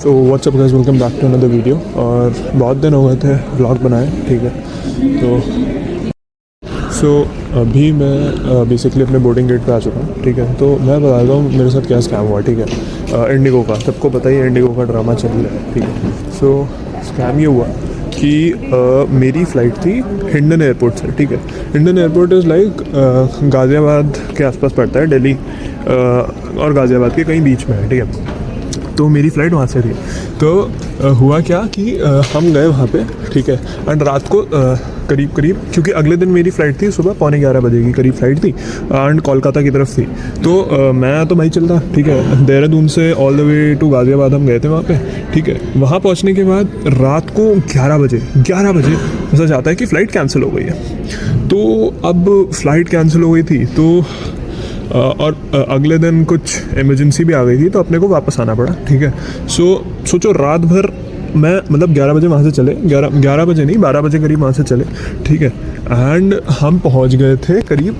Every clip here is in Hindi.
तो what's up guys, welcome back to another video. और बहुत दिन हो गए थे व्लॉग बनाए, ठीक है। तो अभी मैं बेसिकली अपने बोर्डिंग गेट पे आ चुका हूँ, ठीक है। तो मैं बताता हूँ मेरे साथ क्या स्कैम हुआ, ठीक है। इंडिगो का, सबको पता ही है इंडिगो का ड्रामा चल रहा है, ठीक है। सो स्कैम ये हुआ कि मेरी फ़्लाइट थी हिंडन एयरपोर्ट से, ठीक है। Hindon airport is like Ghaziabad के आसपास पड़ता है, दिल्ली और गाज़ियाबाद के कहीं बीच में है, ठीक है। तो मेरी फ़्लाइट वहाँ से थी। तो हुआ क्या कि हम गए वहाँ पे, ठीक है। एंड रात को करीब क्योंकि अगले दिन मेरी फ़्लाइट थी सुबह 11:15 बजे की करीब फ़्लाइट थी एंड कोलकाता की तरफ थी। तो मैं तो भाई चलता, ठीक है। देहरादून से all the way to Ghaziabad हम गए थे वहाँ पे, ठीक है। वहाँ पहुँचने के बाद रात को 11 बजे ऐसा जाता है कि फ़्लाइट कैंसिल हो गई है। तो अब फ़्लाइट कैंसिल हो गई थी तो और अगले दिन कुछ इमरजेंसी भी आ गई थी, तो अपने को वापस आना पड़ा, ठीक है। सोचो रात भर मैं मतलब 11 बजे वहाँ से चले, 11 बजे नहीं 12 बजे करीब वहाँ से चले, ठीक है। एंड हम पहुँच गए थे करीब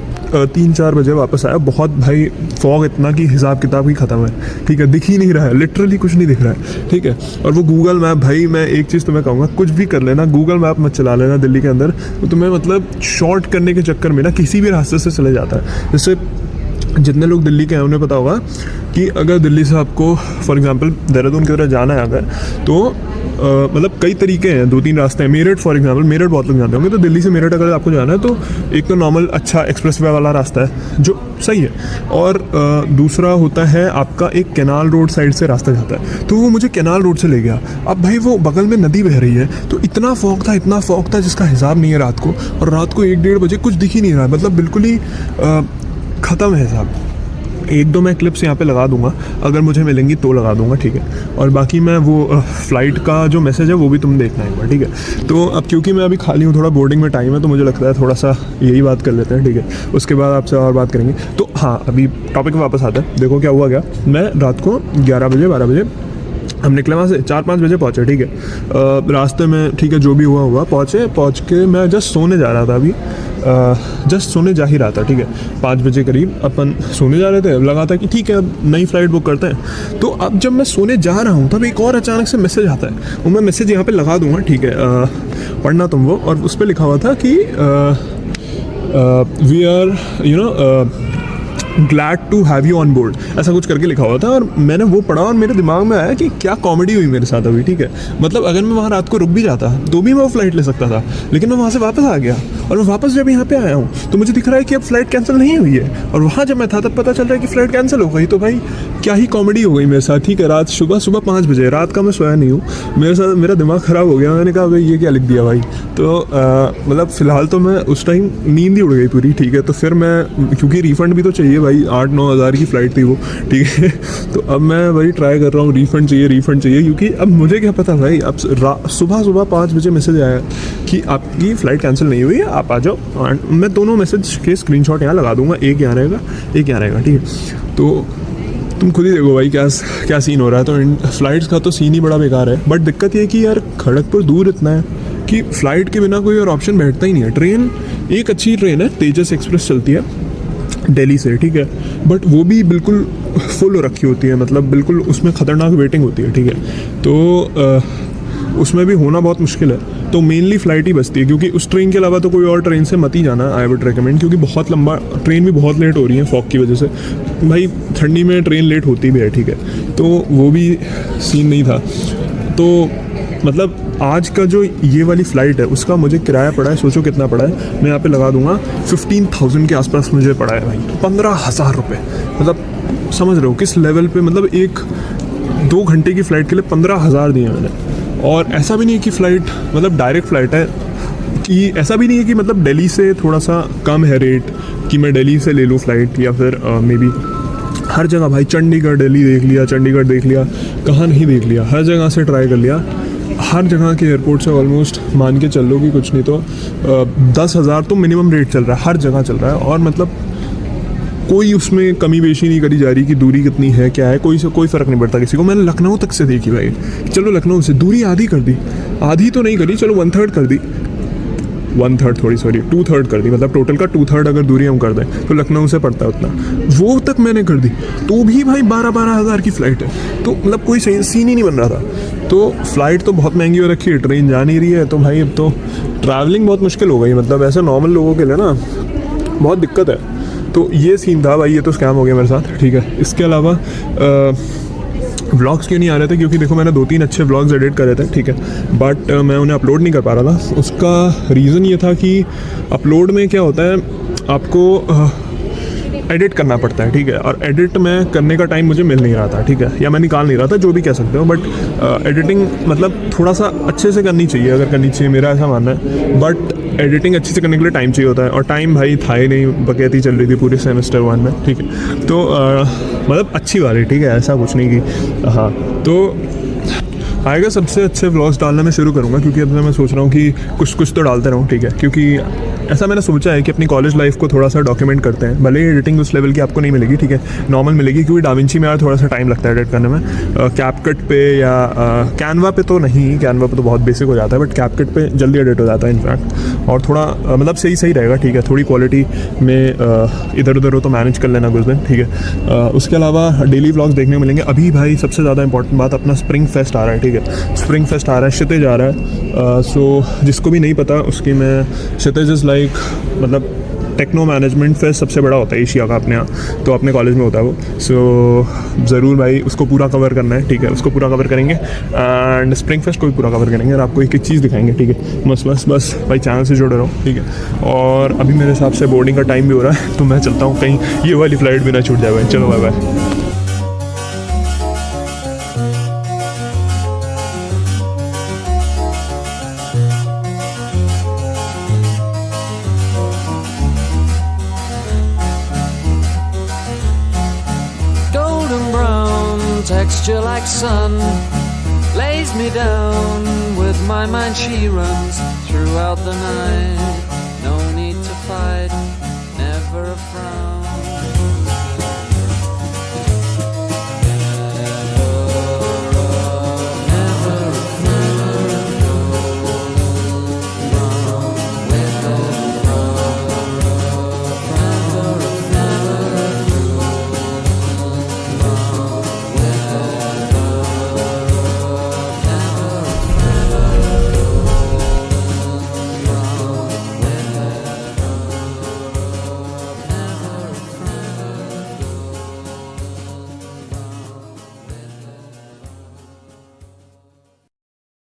3-4 बजे वापस आया। बहुत भाई फॉग इतना कि हिसाब किताब ही ख़त्म है, ठीक है। दिख ही नहीं रहा है, लिटरली कुछ नहीं दिख रहा है, ठीक है। और वो गूगल मैप, भाई मैं एक चीज़ तो मैं कहूँगा, कुछ भी कर लेना, गूगल मैप मत चला लेना दिल्ली के अंदर, तो तुम्हें मतलब शॉर्ट करने के चक्कर में ना किसी भी रास्ते से चले जाता है। जैसे जितने लोग दिल्ली के हैं उन्हें पता होगा कि अगर दिल्ली से आपको फॉर एग्जांपल देहरादून की तरह जाना है अगर, तो मतलब कई तरीके हैं, 2-3 रास्ते हैं। मेरठ फॉर एग्जांपल, मेरठ बहुत लोग जानते होंगे। तो दिल्ली से मेरठ अगर आपको जाना है तो एक तो नॉर्मल अच्छा एक्सप्रेसवे वाला रास्ता है जो सही है, और दूसरा होता है आपका एक कैनाल रोड साइड से रास्ता जाता है, तो वो मुझे कैनाल रोड से ले गया। अब भाई वो बगल में नदी बह रही है, तो इतना फॉग था जिसका हिसाब नहीं है रात को। और रात को 1-1:30 बजे कुछ दिख ही नहीं रहा है, मतलब बिल्कुल ही ख़त्म है साहब। 1-2 मैं क्लिप्स यहाँ पे लगा दूंगा, अगर मुझे मिलेंगी तो लगा दूंगा, ठीक है। और बाकी मैं वो फ़्लाइट का जो मैसेज है वो भी तुम देखना एक बार, ठीक है। तो अब क्योंकि मैं अभी खाली हूँ, थोड़ा बोर्डिंग में टाइम है, तो मुझे लगता है थोड़ा सा यही बात कर लेते हैं, ठीक है। उसके बाद आपसे और बात करेंगे। तो हाँ, अभी टॉपिक में वापस आता है। देखो क्या हुआ क्या, मैं रात को 11 बजे 12 बजे हम निकले वहाँ से, 4-5 बजे पहुँचे, ठीक है। रास्ते में ठीक है जो भी हुआ पहुँच के मैं जस्ट सोने जा रहा था, अभी जस्ट सोने जा ही रहा था, ठीक है। 5 बजे करीब अपन सोने जा रहे थे, लगा था कि ठीक है अब नई फ़्लाइट बुक करते हैं। तो अब जब मैं सोने जा रहा हूँ तब एक और अचानक से मैसेज आता है, वो मैं मैसेज यहाँ पे लगा दूँगा, ठीक है। पढ़ना तुम वो, और उस पर लिखा हुआ था कि we are glad to have you on board, ऐसा कुछ करके लिखा हुआ था। और मैंने वो पढ़ा और मेरे दिमाग में आया कि क्या कॉमेडी हुई मेरे साथ अभी, ठीक है। मतलब अगर मैं वहाँ रात को रुक भी जाता तो भी मैं वो फ़्लाइट ले सकता था, लेकिन मैं वहाँ से वापस आ गया। और मैं वापस जब यहाँ पे आया हूँ तो मुझे दिख रहा है कि अब फ़्लाइट कैंसिल नहीं हुई है, और वहाँ जब मैं था तब पता चल रहा है कि फ़्लाइट कैंसिल हो गई। तो भाई क्या ही कॉमेडी हो गई मेरे साथ, ठीक है। रात सुबह 5 बजे, रात का मैं सोया नहीं हूँ, मेरे साथ मेरा दिमाग ख़राब हो गया। मैंने कहा भाई ये क्या लिख दिया भाई। तो मतलब फ़िलहाल तो मैं उस टाइम नींद ही उड़ गई पूरी, ठीक है। तो फिर मैं, क्योंकि रिफ़ंड भी तो चाहिए भाई, 8-9 हज़ार की फ़्लाइट थी वो, ठीक है। तो अब मैं वही ट्राई कर रहा हूँ, रिफ़ंड चाहिए, क्योंकि अब मुझे क्या पता भाई। अब सुबह 5 बजे मैसेज आया कि आपकी फ़्लाइट कैंसिल नहीं हुई है, आप आ जाओ। मैं दोनों मैसेज के स्क्रीनशॉट यहाँ लगा दूंगा, एक यहाँ रहेगा, ठीक है। तो तुम खुद ही देखो भाई क्या सीन हो रहा है। तो फ़्लाइट्स का तो सीन ही बड़ा बेकार है। बट दिक्कत ये है कि यार खड़गपुर दूर इतना है कि फ़्लाइट के बिना कोई और ऑप्शन बैठता ही नहीं है। ट्रेन एक अच्छी ट्रेन है, तेजस एक्सप्रेस चलती है दिल्ली से, ठीक है। बट वो भी बिल्कुल फुल रखी होती है, मतलब बिल्कुल उसमें ख़तरनाक वेटिंग होती है, ठीक है। तो उसमें भी होना बहुत मुश्किल है। तो मेनली फ़्लाइट ही बचती है, क्योंकि उस ट्रेन के अलावा तो कोई और ट्रेन से मत ही जाना, आई वुड रिकमेंड। क्योंकि बहुत लंबा ट्रेन भी बहुत लेट हो रही है फॉग की वजह से, भाई ठंडी में ट्रेन लेट होती भी है, ठीक है। तो वो भी सीन नहीं था। तो मतलब आज का जो ये वाली फ़्लाइट है उसका मुझे किराया पड़ा है, सोचो कितना पड़ा है, मैं यहाँ पे लगा दूंगा 15,000 के आसपास मुझे पड़ा है भाई। 15,000 रुपये, मतलब समझ रहे हो किस लेवल पे। मतलब 1-2 घंटे की फ़्लाइट के लिए 15,000 दिए मैंने। और ऐसा भी नहीं है कि फ़्लाइट मतलब डायरेक्ट फ़्लाइट है, कि ऐसा भी नहीं है कि मतलब दिल्ली से थोड़ा सा कम है रेट कि मैं दिल्ली से ले लूँ फ़्लाइट, या फिर मे बी हर जगह भाई चंडीगढ़ दिल्ली देख लिया, चंडीगढ़ देख लिया, कहाँ नहीं देख लिया, हर जगह से ट्राई कर लिया। हर जगह के एयरपोर्ट से ऑलमोस्ट मान के चल लो कि कुछ नहीं तो 10,000 तो मिनिमम रेट चल रहा है, हर जगह चल रहा है। और मतलब कोई उसमें कमी बेशी नहीं करी जा रही कि दूरी कितनी है क्या है, कोई फ़र्क नहीं पड़ता किसी को। मैंने लखनऊ तक से देखी भाई, चलो लखनऊ से दूरी आधी कर दी, आधी तो नहीं करी, चलो 1/3 कर दी, 2/3 कर दी, मतलब टोटल का 2/3 अगर दूरी हम कर दें तो लखनऊ से पड़ता है उतना, वो तक मैंने कर दी। तो भी भाई 12,000 की फ़्लाइट है, तो मतलब कोई सही सीन ही नहीं बन रहा था। तो फ़्लाइट तो बहुत महंगी हो रखी है, ट्रेन जा नहीं रही है, तो भाई अब तो ट्रैवलिंग बहुत मुश्किल हो गई, मतलब ऐसे नॉर्मल लोगों के लिए ना बहुत दिक्कत है। तो ये सीन था भाई, ये तो स्कैम हो गया मेरे साथ, ठीक है। इसके अलावा व्लॉग्स क्यों नहीं आ रहे थे, क्योंकि देखो मैंने 2-3 अच्छे व्लॉग्स एडिट करे थे, ठीक है, बट मैं उन्हें अपलोड नहीं कर पा रहा था। उसका रीज़न ये था कि अपलोड में क्या होता है, आपको एडिट करना पड़ता है, ठीक है, और एडिट में करने का टाइम मुझे मिल नहीं रहा था, ठीक है, या मैं निकाल नहीं रहा था, जो भी कह सकते हो, बट एडिटिंग मतलब थोड़ा सा अच्छे से करनी चाहिए, अगर करनी चाहिए, मेरा ऐसा मानना है। बट एडिटिंग अच्छे से करने के लिए टाइम चाहिए होता है, और टाइम भाई था ही नहीं, बकैती चल रही थी पूरे सेमेस्टर 1 में, ठीक है। तो मतलब अच्छी बात है, ठीक है, ऐसा कुछ नहीं कि हाँ, तो आएगा सबसे अच्छे व्लॉग्स डालना मैं शुरू करूँगा, क्योंकि अब मैं सोच रहा हूँ कि कुछ तो डालते रहूँ, ठीक है, क्योंकि ऐसा मैंने सोचा है कि अपनी कॉलेज लाइफ को थोड़ा सा डॉक्यूमेंट करते हैं। भले ही एडिटिंग उस लेवल की आपको नहीं मिलेगी, ठीक है, नॉर्मल मिलेगी, क्योंकि डाविंची में यार थोड़ा सा टाइम लगता है एडिट करने में। कैपकट पे या कैनवा पे तो नहीं, कैनवा पे तो बहुत बेसिक हो जाता है, बट कैपकट पे जल्दी एडिट हो जाता है इनफैक्ट, और थोड़ा मतलब सही रहेगा, ठीक है, थोड़ी क्वालिटी में इधर उधर हो तो मैनेज कर लेना कुछ दिन, ठीक है। उसके अलावा डेली व्लॉग्स देखने को मिलेंगे। अभी भाई सबसे ज़्यादा इंपॉर्टेंट बात, अपना स्प्रिंग फेस्ट आ रहा है, ठीक है, स्प्रिंग फेस्ट आ रहा है, क्षितिज आ रहा है। सो जिसको भी नहीं पता उसकी मैं, क्षितिज इज़ लाइक मतलब टेक्नो मैनेजमेंट फेस्ट सबसे बड़ा होता है एशिया का अपने यहाँ, तो अपने कॉलेज में होता है वो। सो ज़रूर भाई उसको पूरा कवर करना है, ठीक है, उसको पूरा कवर करेंगे, एंड स्प्रिंग फेस्ट को भी पूरा कवर करेंगे, और आपको एक चीज़ दिखाएंगे, ठीक है। बस भाई चैनल से जुड़े रहो, ठीक है। और अभी मेरे हिसाब से बोर्डिंग का टाइम भी हो रहा है, तो मैं चलता हूँ, कहीं ये वाली फ़्लाइट भी ना छूट जाए भाई। चलो bye bye. Texture like sun lays me down. With my mind she runs throughout the night.